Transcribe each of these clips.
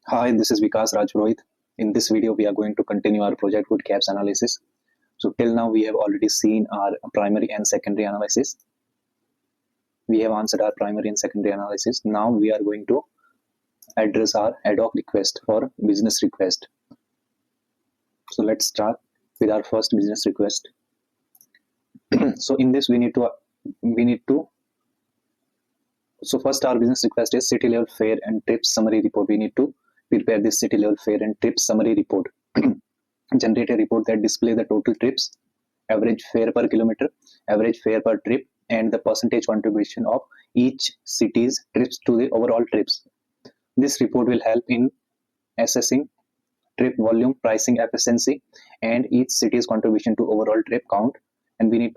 Hi, this is Vikas Rajpurohit. In this video, we are going to continue our project GoodCabs Analysis. So till now, we have already seen our primary and secondary analysis. We have answered our primary and secondary analysis. Now we are going to address our ad hoc request for business request. So let's start with our first business request. So in this, we need to. So first, our business request is city level fare and trips summary report. We need to prepare this city level fare and trips summary report. Generate a report that display the total trips, average fare per kilometer, average fare per trip, and the percentage contribution of each city's trips to the overall trips. This report will help in assessing trip volume, pricing efficiency, and each city's contribution to overall trip count. And we need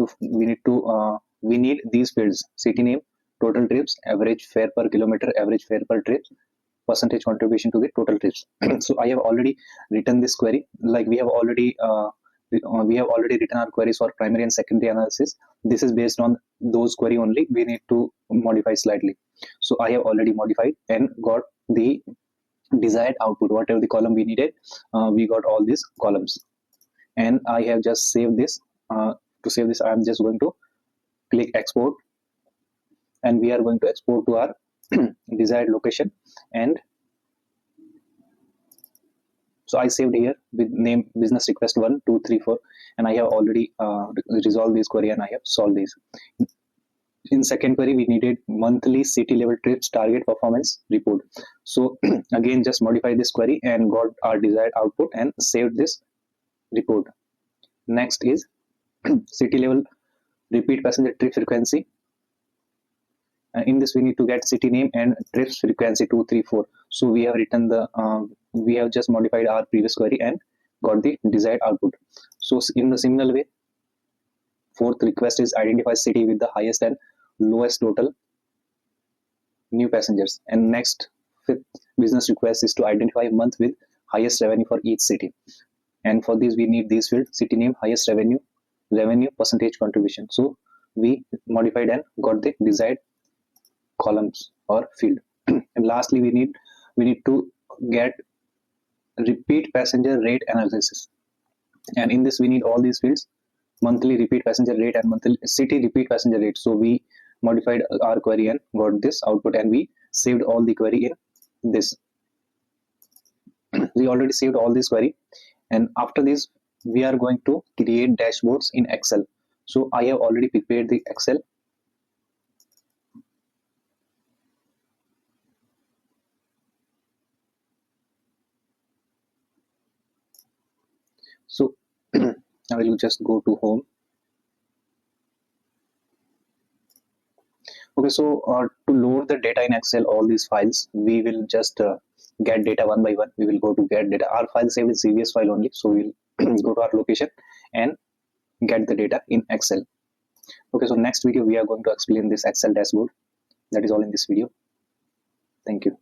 these fields: city name, total trips, average fare per kilometer, average fare per trip, percentage contribution to the total trips. So I have already written this query. Like we have already written our queries for primary and secondary analysis. This is based on those query only. We need to modify slightly. So I have already modified and got the desired output. Whatever the column we needed, we got all these columns. And I have just saved this. To save this, I am just going to click export, and we are going to export to our desired location. And so I saved here with name business request 1 2 3 4, and I have already resolved this query and I have solved this. In second query, we needed monthly city level trips target performance report. So again, just modify this query and got our desired output and saved this report. Next is city level repeat passenger trip frequency. In this, we need to get city name and trips frequency 2 3 4. So we have written we have just modified our previous query and got the desired output. So in the similar way, fourth request is identify city with the highest and lowest total new passengers. And next, fifth business request is to identify a month with highest revenue for each city. And for this, we need these fields: city name, highest revenue, percentage contribution. So we modified and got the desired columns or field. And lastly, we need to get repeat passenger rate analysis. And in this, we need all these fields: monthly repeat passenger rate and monthly city repeat passenger rate. So we modified our query and got this output, and we saved all the query in this. We already saved all this query, and after this, we are going to create dashboards in Excel. So I have already prepared the Excel. So I will just go to home. Okay, so to load the data in Excel, all these files, we will just get data one by one. We will go to get data. Our file saved is CVS file only, so we'll go to our location and get the data in Excel. Okay, so next video we are going to explain this Excel dashboard. That is all in this video. Thank you.